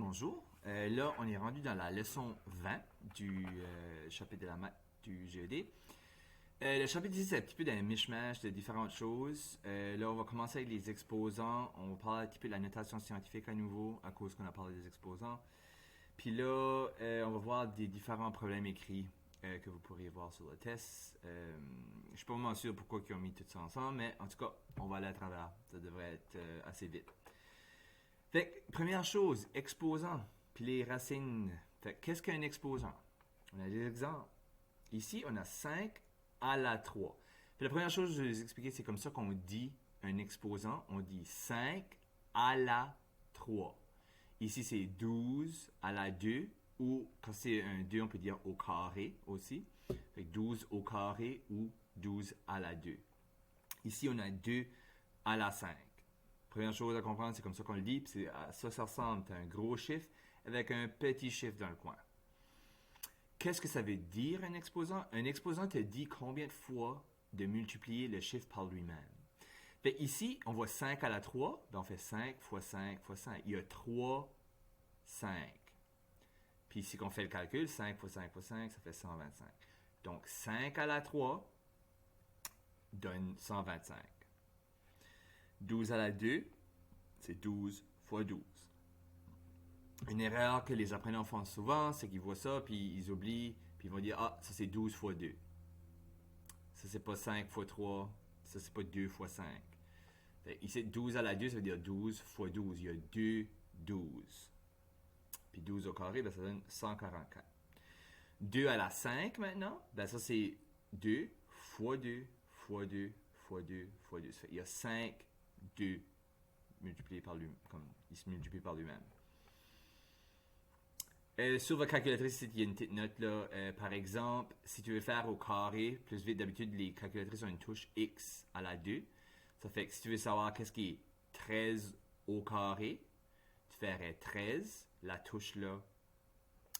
Bonjour. Là, on est rendu dans la leçon 20 du chapitre de la maths du GED. Le chapitre 10, c'est un petit peu d'un mishmash de différentes choses. Là, on va commencer avec les exposants. On va parler un petit peu de la notation scientifique à nouveau, à cause qu'on a parlé des exposants. Puis là, on va voir des différents problèmes écrits que vous pourriez voir sur le test. Je suis pas vraiment sûr pourquoi ils ont mis tout ça ensemble, mais en tout cas, on va aller à travers. Ça devrait être assez vite. Fait que, première chose, exposant, puis les racines. Fait que, qu'est-ce qu'un exposant? On a des exemples. Ici, on a 5 à la 3. Puis la première chose que je vais vous expliquer, c'est comme ça qu'on dit un exposant. On dit 5 à la 3. Ici, c'est 12 à la 2, ou quand c'est un 2, on peut dire au carré aussi. Fait que 12 au carré ou 12 à la 2. Ici, on a 2 à la 5. Première chose à comprendre, c'est comme ça qu'on le dit. Puis ça ressemble à un gros chiffre avec un petit chiffre dans le coin. Qu'est-ce que ça veut dire un exposant? Un exposant te dit combien de fois de multiplier le chiffre par lui-même. Fait ici, on voit 5 à la 3. Ben on fait 5 fois 5 fois 5. Il y a 3, 5. Puis ici, qu'on fait le calcul, 5 fois 5 fois 5, ça fait 125. Donc 5 à la 3 donne 125. 12 à la 2, c'est 12 fois 12. Une erreur que les apprenants font souvent, c'est qu'ils voient ça, puis ils oublient, puis ils vont dire, ah, ça c'est 12 fois 2. Ça c'est pas 5 fois 3, ça c'est pas 2 fois 5. Ici, 12 à la 2, ça veut dire 12 fois 12. Il y a 2 12. Puis 12 au carré, ben, ça donne 144. 2 à la 5 maintenant, ben ça c'est 2 fois 2 fois 2 fois 2 fois 2. Il y a 5 2 multiplié par lui, comme il se multiplie par lui-même. Sur votre calculatrice, il y a une petite note là. Par exemple, si tu veux faire au carré, plus vite d'habitude, les calculatrices ont une touche X à la 2. Ça fait que si tu veux savoir qu'est-ce qui est 13 au carré, tu ferais 13, la touche là,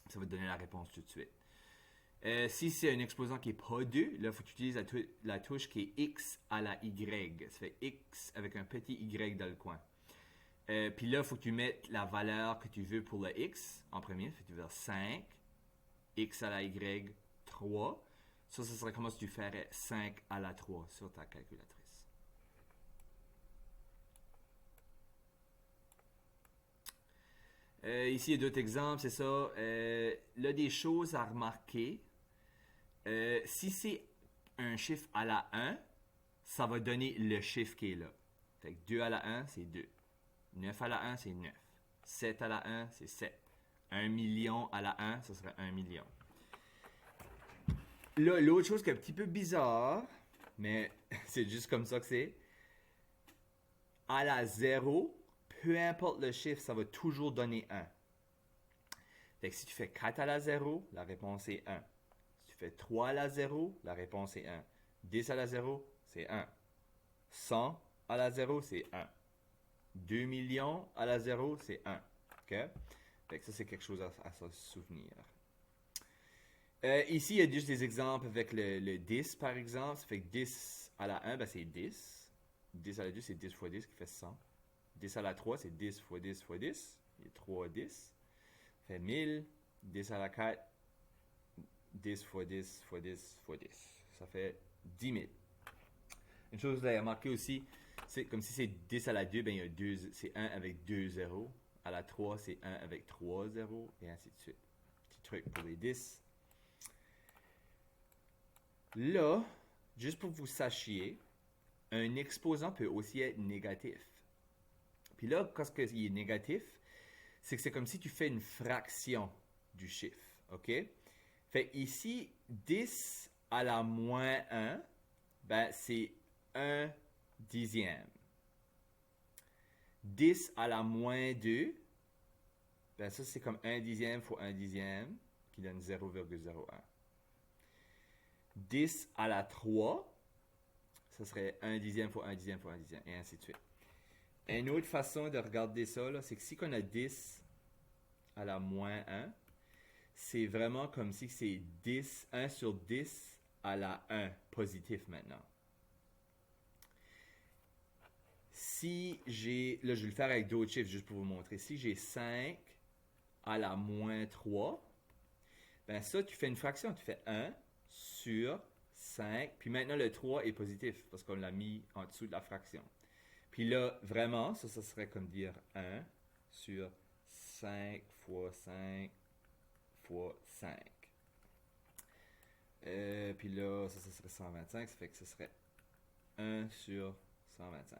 ça va te donner la réponse tout de suite. Si c'est un exposant qui n'est pas 2, là, il faut que tu utilises la touche qui est X à la Y. Ça fait X avec un petit Y dans le coin. Puis là, il faut que tu mettes la valeur que tu veux pour le X en premier. Fait que tu veux dire 5, X à la Y, 3. Ça serait comme si tu ferais 5 à la 3 sur ta calculatrice. Ici, il y a d'autres exemples, c'est ça. Là, des choses à remarquer. Si c'est un chiffre à la 1, ça va donner le chiffre qui est là. Fait que 2 à la 1, c'est 2. 9 à la 1, c'est 9. 7 à la 1, c'est 7. 1 million à la 1, ça serait 1 million. Là, l'autre chose qui est un petit peu bizarre, mais c'est juste comme ça que c'est. À la 0, peu importe le chiffre, ça va toujours donner 1. Fait que si tu fais 4 à la 0, la réponse est 1. Si tu fais 3 à la 0, la réponse est 1. 10 à la 0, c'est 1. 100 à la 0, c'est 1. 2 millions à la 0, c'est 1. OK? Fait que ça, c'est quelque chose à se souvenir. Ici, il y a juste des exemples avec le 10, par exemple. Ça fait que 10 à la 1, ben, c'est 10. 10 à la 2, c'est 10 fois 10 qui fait 100. 10 à la 3, c'est 10 fois 10 fois 10. Il y a 3 10. Ça fait 1000. 10 à la 4, 10 fois 10 fois 10 fois 10. Ça fait 10 000. Une chose que vous avez remarqué aussi, c'est comme si c'est 10 à la 2, ben il y a 2, c'est 1 avec 2 zéros. À la 3, c'est 1 avec 3 zéros, et ainsi de suite. Petit truc pour les 10. Là, juste pour que vous sachiez, un exposant peut aussi être négatif. Puis là, quand il est négatif, c'est que c'est comme si tu fais une fraction du chiffre. OK? Fait ici, 10 à la moins 1, ben c'est 1 dixième. 10 à la moins 2, ben ça c'est comme 1 dixième fois 1 dixième, qui donne 0,01. 10 à la 3, ça serait 1 dixième fois 1 dixième fois 1 dixième, et ainsi de suite. Une autre façon de regarder ça, là, c'est que si on a 10 à la moins 1, c'est vraiment comme si c'est 10, 1 sur 10 à la 1, positif maintenant. Si j'ai, là je vais le faire avec d'autres chiffres juste pour vous montrer. Si j'ai 5 à la moins 3, ben ça, tu fais une fraction. Tu fais 1 sur 5. Puis maintenant, le 3 est positif parce qu'on l'a mis en dessous de la fraction. Puis là, vraiment, ça serait comme dire 1 sur 5 fois 5 fois 5. Puis là, ça serait 125. Ça fait que ce serait 1 sur 125.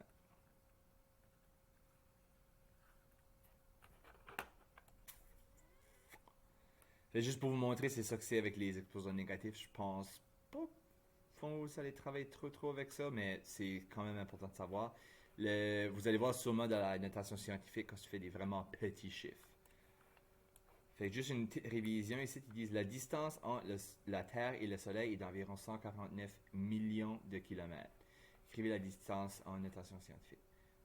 Juste pour vous montrer, c'est ça que c'est avec les exposants négatifs. Je pense pas qu'il faut aller travailler trop avec ça, mais c'est quand même important de savoir. Vous allez voir sûrement dans la notation scientifique quand tu fais des vraiment petits chiffres. Fait que juste une petite révision ici, ils disent la distance entre la Terre et le Soleil est d'environ 149 millions de kilomètres. Écrivez la distance en notation scientifique.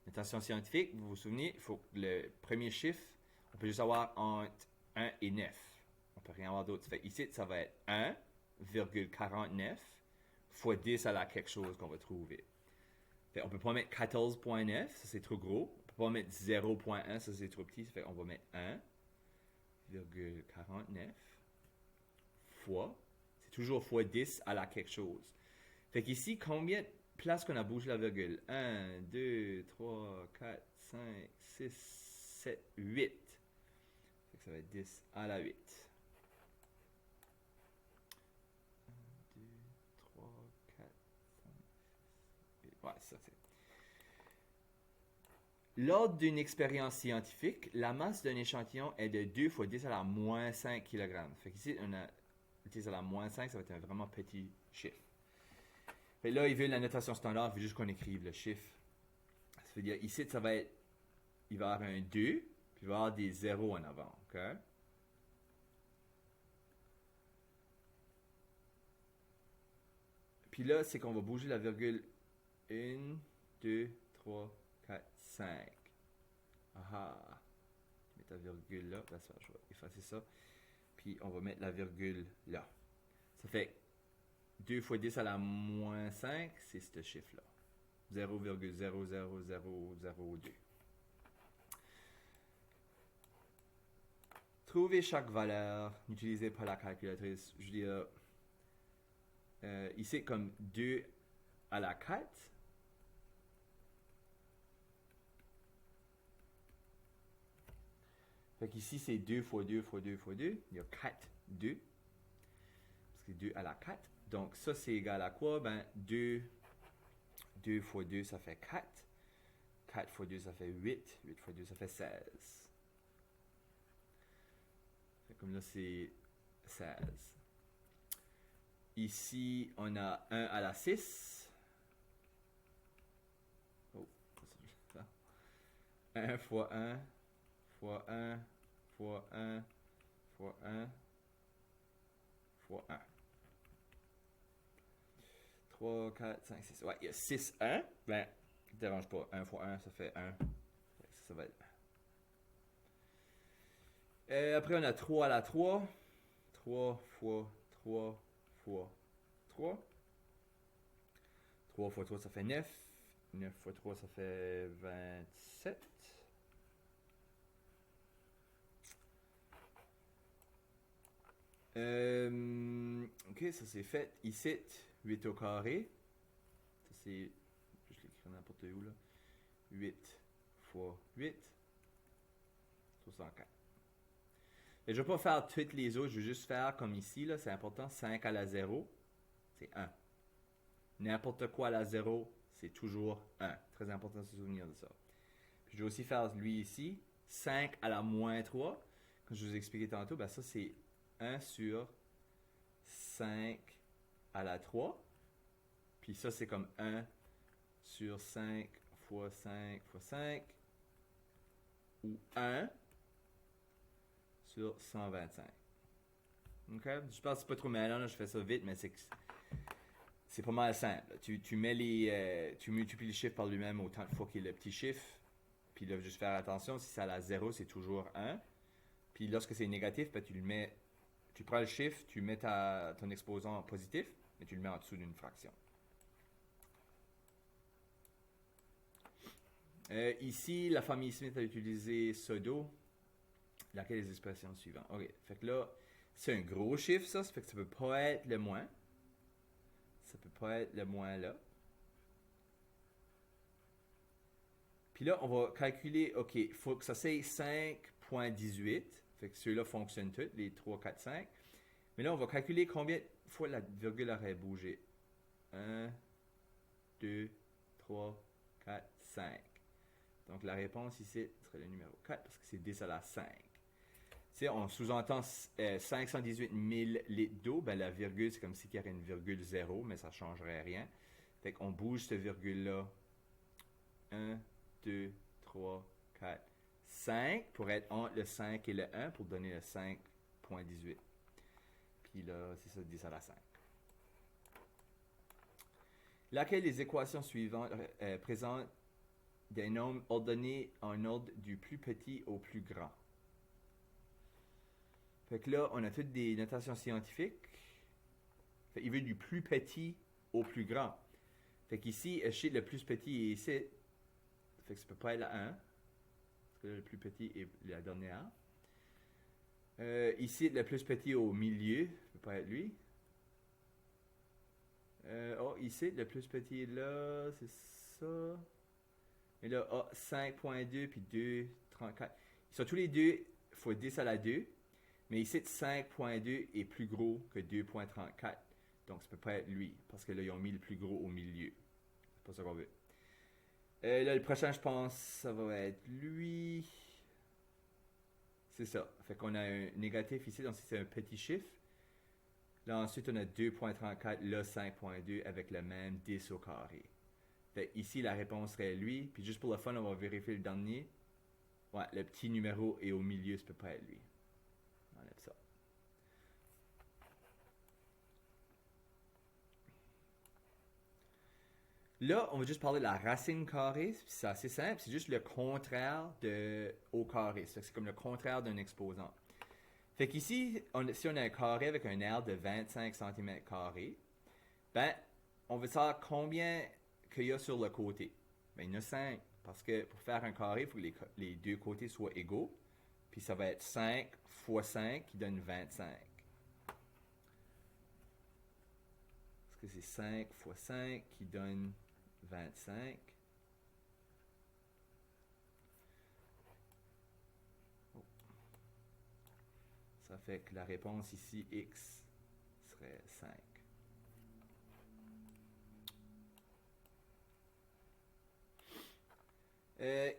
Notation scientifique, vous vous souvenez, il faut que le premier chiffre, on peut juste avoir entre 1 et 9. On peut rien avoir d'autre. Fait ici, ça va être 1,49 fois 10 à la quelque chose qu'on va trouver. Fait on peut pas mettre 14,9, ça c'est trop gros. On peut pas mettre 0,1, ça c'est trop petit. Fait on va mettre 1,49 fois, c'est toujours fois 10 à la quelque chose. Fait qu'ici, combien de places qu'on a bougé la virgule? 1, 2, 3, 4, 5, 6, 7, 8. Fait que ça va être 10 à la 8. 1, 2, 3, 4, 5, 6, 8. Ouais, ça c'est. Lors d'une expérience scientifique, la masse d'un échantillon est de 2 fois 10 à la moins 5 kg. Fait qu'ici, on a 10 à la moins 5, ça va être un vraiment petit chiffre. Fait là, il veut la notation standard, il veut juste qu'on écrive le chiffre. Ça veut dire, ici, ça va être, il va y avoir un 2, puis il va y avoir des zéros en avant, ok? Puis là, c'est qu'on va bouger la virgule 1, 2, 3, 4, 5. Ah, je mets ta virgule là, là, je vais effacer ça. Puis on va mettre la virgule là. Ça fait 2 fois 10 à la moins 5, c'est ce chiffre-là. 0,00002. Trouvez chaque valeur. N'utilisez pas la calculatrice. Je veux dire, ici, comme 2 à la 4. Fait qu'ici, c'est 2 fois 2 fois 2 fois 2. Il y a 4, 2. Parce que c'est 2 à la 4. Donc, ça, c'est égal à quoi? Ben, 2 fois 2, ça fait 4. 4 fois 2, ça fait 8. 8 fois 2, ça fait 16. Fait comme là, c'est 16. Ici, on a 1 à la 6. Oh, ça. 1 fois 1 fois 1 fois 1 fois 1 fois 1. 3, 4, 5, 6. Ouais, il y a 6, 1. Ben, ne dérange pas. 1 fois 1, ça fait 1. Ça va être 1. Après, on a 3 à la 3. 3 fois 3 fois 3. 3 fois 3, ça fait 9. 9 fois 3, ça fait 27. Ok, ça c'est fait. Ici, 8 au carré. Ça c'est. Je l'écris n'importe où là. 8 fois 8. 64. Et je ne vais pas faire toutes les autres, je vais juste faire comme ici, là, c'est important, 5 à la 0, c'est 1. N'importe quoi à la 0, c'est toujours 1. Très important de se souvenir de ça. Puis je vais aussi faire lui ici, 5 à la moins 3. Comme je vous ai expliqué tantôt, ben ça c'est 1 sur 5 à la 3. Puis ça c'est comme 1 sur 5 fois 5 fois 5. Ou 1 sur 125. Ok? Je pense que c'est pas trop malin, là, je fais ça vite, mais c'est pas mal simple. Tu multiplies le chiffre par lui-même autant de fois qu'il y a le petit chiffre. Puis là, juste faire attention, si c'est à la 0, c'est toujours 1. Puis lorsque c'est négatif, ben, tu prends le chiffre, tu mets ton exposant positif, et tu le mets en dessous d'une fraction. Ici, la famille Smith a utilisé pseudo. Laquelle des expressions suivantes? OK. Fait que là, c'est un gros chiffre, ça fait que ça peut pas être le moins. Ça peut pas être le moins là. Puis là, on va calculer, OK, il faut que ça soit 5,18. Fait que ceux-là fonctionnent tous, les 3, 4, 5. Mais là, on va calculer combien de fois la virgule aurait bougé. 1, 2, 3, 4, 5. Donc la réponse ici serait le numéro 4 parce que c'est 10 à la 5. Tu on sous-entend 518 000 litres d'eau. Ben, la virgule, c'est comme si il y avait une virgule 0, mais ça ne changerait rien. Fait qu'on bouge cette virgule-là. 1, 2, 3, 4, 5 pour être entre le 5 et le 1 pour donner le 5,18. Puis là, c'est ça, 10 à la 5. Laquelle des équations suivantes présente des nombres ordonnés en ordre du plus petit au plus grand? Fait que là, on a toutes des notations scientifiques. Fait qu'il veut du plus petit au plus grand. Fait qu'ici, chez le plus petit est ici. Fait que ça peut pas être la 1. Parce que là, le plus petit est la dernière. Ici, le plus petit au milieu. Ça peut pas être lui. Ici, le plus petit est là. C'est ça. Et là, 5,2 puis 2,34. Ils sont tous les deux, il faut 10 à la 2. Mais ici, 5,2 est plus gros que 2,34. Donc, ça peut pas être lui. Parce que là, ils ont mis le plus gros au milieu. C'est pas ça qu'on veut. Là, le prochain, je pense, ça va être lui. C'est ça. Fait qu'on a un négatif ici. Donc, c'est un petit chiffre. Là, ensuite, on a 2,34. Là, 5,2 avec le même 10 au carré. Fait ici, la réponse serait lui. Puis juste pour le fun, on va vérifier le dernier. Ouais, le petit numéro est au milieu. Ça peut pas être lui. On enlève ça. Là, on va juste parler de la racine carrée. C'est assez simple. C'est juste le contraire de au carré. C'est comme le contraire d'un exposant. Fait qu'ici, si on a un carré avec un aire de 25 cm², ben, on veut savoir combien qu'il y a sur le côté. Ben, il y en a 5. Parce que pour faire un carré, il faut que les deux côtés soient égaux. Puis ça va être 5 fois 5 qui donne 25. Parce que c'est 5 fois 5 qui donne 25. Oh. Ça fait que la réponse ici, x, serait 5.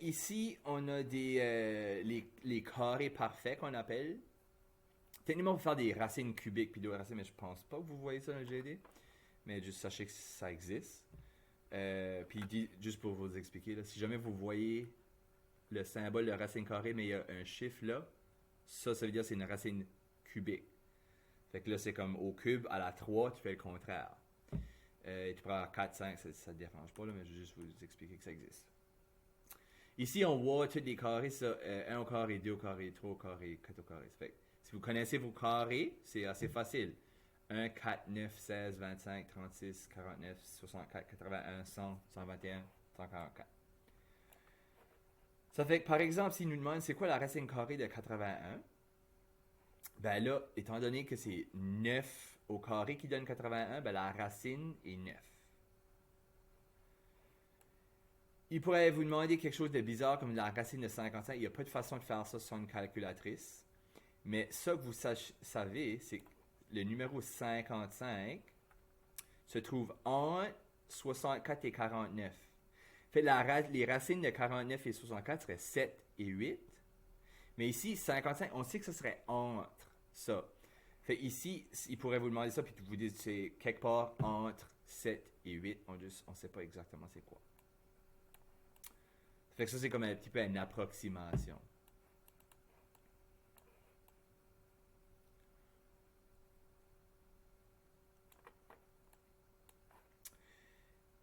Ici, on a les carrés parfaits qu'on appelle. Techniquement, on peut faire des racines cubiques puis des racines, mais je pense pas que vous voyez ça dans le GD. Mais juste sachez que ça existe. Puis juste pour vous expliquer, là, si jamais vous voyez le symbole de racine carrée, mais il y a un chiffre là, ça veut dire que c'est une racine cubique. Fait que là, c'est comme au cube, à la 3, tu fais le contraire. Tu prends 4, 5, ça ne te dérange pas, là, mais je vais juste vous expliquer que ça existe. Ici, on voit tous les carrés, ça, 1 au carré, 2 au carré, 3 au carré, 4 au carré. Fait que, si vous connaissez vos carrés, c'est assez facile. 1, 4, 9, 16, 25, 36, 49, 64, 81, 100, 121, 144. Ça fait que, par exemple, s'il nous demande c'est quoi la racine carrée de 81, ben là, étant donné que c'est 9 au carré qui donne 81, ben la racine est 9. Il pourrait vous demander quelque chose de bizarre comme la racine de 55. Il n'y a pas de façon de faire ça sur une calculatrice. Mais ça que vous savez, c'est que le numéro 55 se trouve entre 64 et 49. Fait les racines de 49 et 64 seraient 7 et 8. Mais ici, 55, on sait que ce serait entre ça. Fait ici, il pourrait vous demander ça, puis vous dites c'est quelque part entre 7 et 8. On ne sait pas exactement c'est quoi. Fait que ça, c'est comme un petit peu une approximation.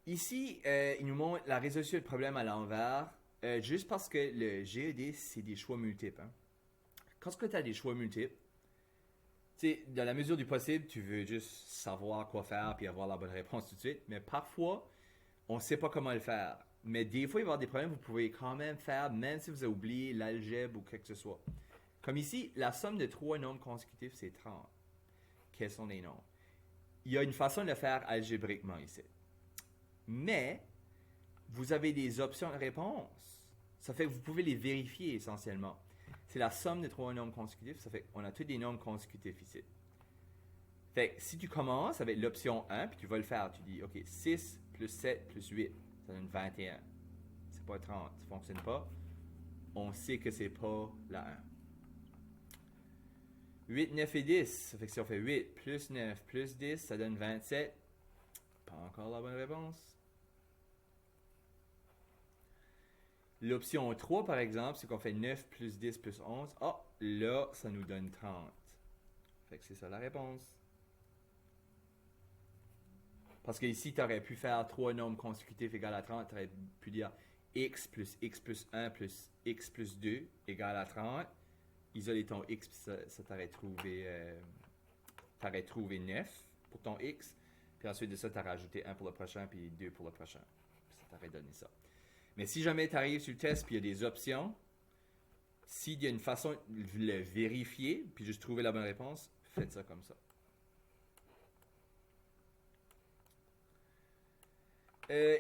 Ici, il nous montre la résolution du problème à l'envers, juste parce que le GED, c'est des choix multiples. Hein. Quand tu as des choix multiples, dans la mesure du possible, tu veux juste savoir quoi faire puis avoir la bonne réponse tout de suite, mais parfois, on ne sait pas comment le faire. Mais des fois, il va y avoir des problèmes que vous pouvez quand même faire, même si vous avez oublié l'algèbre ou quelque que ce soit. Comme ici, la somme de 3 nombres consécutifs, c'est 30. Quels sont les nombres? Il y a une façon de le faire algébriquement ici. Mais, vous avez des options de réponse. Ça fait que vous pouvez les vérifier essentiellement. C'est la somme de 3 nombres consécutifs. Ça fait qu'on a tous des nombres consécutifs ici. Fait que si tu commences avec l'option 1, puis tu vas le faire, tu dis, OK, 6 plus 7 plus 8, ça donne 21. C'est pas 30, ça ne fonctionne pas. On sait que c'est pas la 1. 8, 9 et 10, ça fait que si on fait 8 plus 9 plus 10, ça donne 27. Pas encore la bonne réponse. L'option 3, par exemple, c'est qu'on fait 9 plus 10 plus 11. Ah, là, ça nous donne 30. Fait que c'est ça la réponse. Parce que ici, tu aurais pu faire 3 nombres consécutifs égales à 30. Tu aurais pu dire x plus 1 plus x plus 2 égale à 30. Isoler ton x, puis ça t'aurait trouvé 9 pour ton x. Puis ensuite de ça, tu as rajouté 1 pour le prochain, puis 2 pour le prochain. Puis ça t'aurait donné ça. Mais si jamais tu arrives sur le test, puis il y a des options, s'il y a une façon de le vérifier, puis juste trouver la bonne réponse, faites ça comme ça.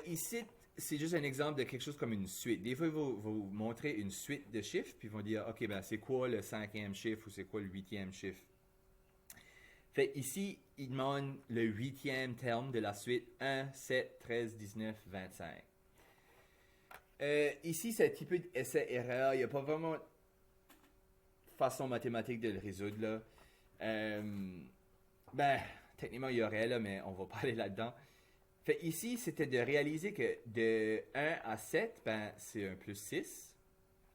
Ici, c'est juste un exemple de quelque chose comme une suite. Des fois, ils vont vous montrer une suite de chiffres, puis ils vont dire, OK, ben c'est quoi le 5e chiffre ou c'est quoi le 8e chiffre? Fait ici, ils demandent le 8e terme de la suite 1, 7, 13, 19, 25. Ici, c'est un petit peu d'essai-erreur. Il n'y a pas vraiment de façon mathématique de le résoudre, là. Techniquement, il y aurait, là, mais on va pas aller là-dedans. Fait ici, c'était de réaliser que de 1 à 7, c'est un plus 6.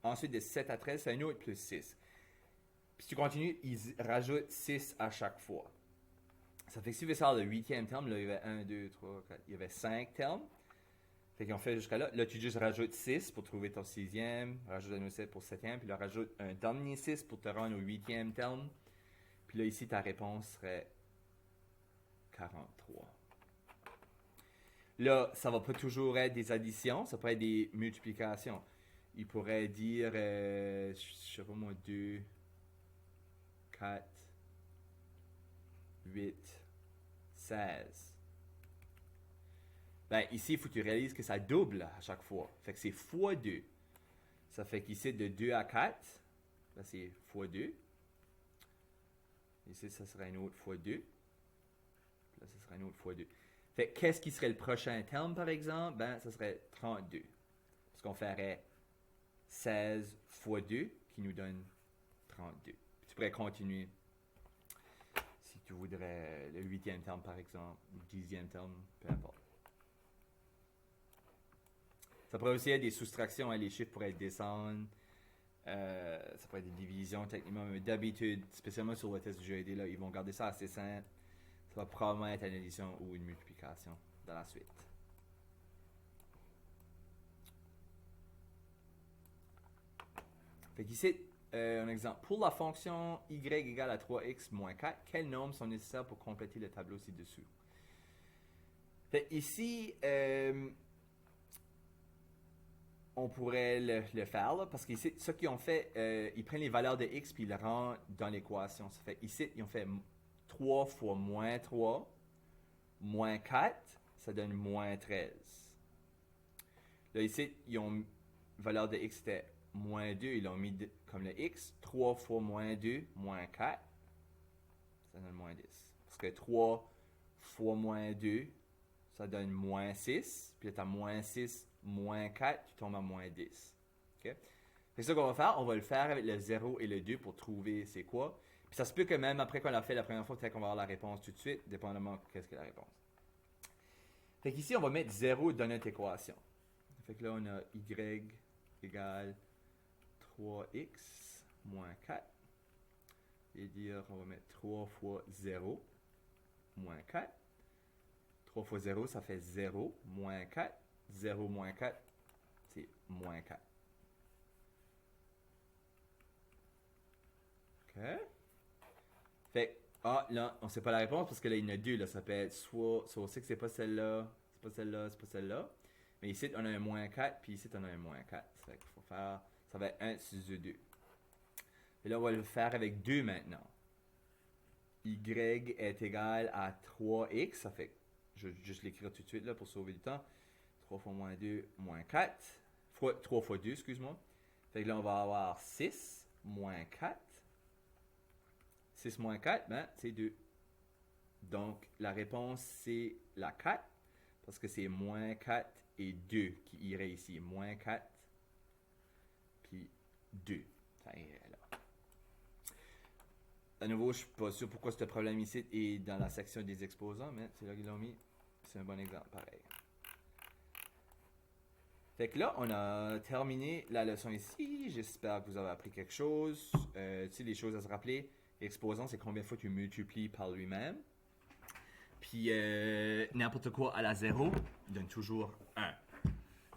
Ensuite, de 7 à 13, c'est un autre plus 6. Puis si tu continues, ils rajoutent 6 à chaque fois. Ça fait que si tu veux savoir le 8e terme, là, il y avait 1, 2, 3, 4, il y avait 5 termes. Fait qu'on fait jusqu'à là. Là, tu juste rajoutes 6 pour trouver ton 6e, rajoute un autre 7 pour 7e, puis là, rajoute un dernier 6 pour te rendre au 8e terme. Puis là, ici, ta réponse serait 43. Là, ça va pas toujours être des additions, ça peut être des multiplications. Il pourrait dire, je sais pas moi, 2, 4, 8, 16. Ben, ici, il faut que tu réalises que ça double à chaque fois. Fait que c'est fois 2. Ça fait qu'ici, de 2 à 4, là, c'est fois 2. Ici, ça serait une autre fois 2. Là, ça serait une autre fois 2. Fait qu'est-ce qui serait le prochain terme, par exemple? Ben, ça serait 32. Parce qu'on ferait 16 fois 2, qui nous donne 32. Puis tu pourrais continuer, si tu voudrais, le 8e terme, par exemple, ou le 10e terme, peu importe. Ça pourrait aussi être des soustractions, hein, les chiffres pourraient descendre. Ça pourrait être des divisions, techniquement. Mais d'habitude, spécialement sur le test du GED, là, ils vont garder ça assez simple. Ça va probablement être une addition ou une multiplication dans la suite. Fait qu'ici, un exemple. Pour la fonction y égale à 3x moins 4, quels nombres sont nécessaires pour compléter le tableau ci-dessous? Fait ici, on pourrait le faire, là, parce qu'ici, ce qu'ils ont fait, ils prennent les valeurs de x puis ils les rendent dans l'équation. Ça fait ici, ils ont fait 3 fois moins 3, moins 4, ça donne moins 13. Là, ici, ils ont valeur de x, c'était moins 2, ils l'ont mis comme le x. 3 fois moins 2, moins 4, ça donne moins 10. Parce que 3 fois moins 2, ça donne moins 6. Puis là, tu as moins 6, moins 4, tu tombes à moins 10. Okay? C'est ça qu'on va faire. On va le faire avec le 0 et le 2 pour trouver c'est quoi. Puis ça se peut que même après qu'on l'a fait la première fois, peut-être qu'on va avoir la réponse tout de suite, dépendamment de qu'est-ce que la réponse. Fait qu'ici, on va mettre 0 dans notre équation. Fait que là, on a y égale 3x moins 4. Et dire, on va mettre 3 fois 0 moins 4. 3 fois 0, ça fait 0 moins 4. 0 moins 4, c'est moins 4. OK? Fait que, là, on ne sait pas la réponse parce que là, il y en a deux. Là, ça peut être soit on sait que c'est pas celle-là, c'est pas celle-là, c'est pas celle-là. Mais ici, on a un moins 4, puis ici, on a un moins 4. Fait qu'il faut faire, ça va être 1 sur 2. Et là, on va le faire avec 2 maintenant. Y est égal à 3x. Ça fait, je vais juste l'écrire tout de suite là, pour sauver du temps. 3 fois moins 2, moins 4. 3 fois 2, excuse-moi. Fait que là, on va avoir 6 moins 4. 6 moins 4, ben, c'est 2. Donc, la réponse, c'est la 4. Parce que c'est moins 4 et 2 qui irait ici. Moins 4, puis 2. Ça irait là. À nouveau, je suis pas sûr pourquoi ce problème ici est dans la section des exposants, mais c'est là qu'ils l'ont mis. C'est un bon exemple, pareil. Fait que là, on a terminé la leçon ici. J'espère que vous avez appris quelque chose. Tu sais, les choses à se rappeler. Exposant, c'est combien de fois tu multiplies par lui-même. Puis n'importe quoi à la 0 donne toujours 1.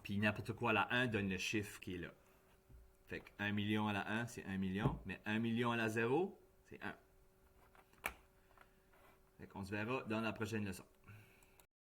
Puis n'importe quoi à la 1 donne le chiffre qui est là. Fait que 1 million à la 1, c'est 1 million. Mais 1 million à la 0, c'est 1. Fait qu'on se verra dans la prochaine leçon.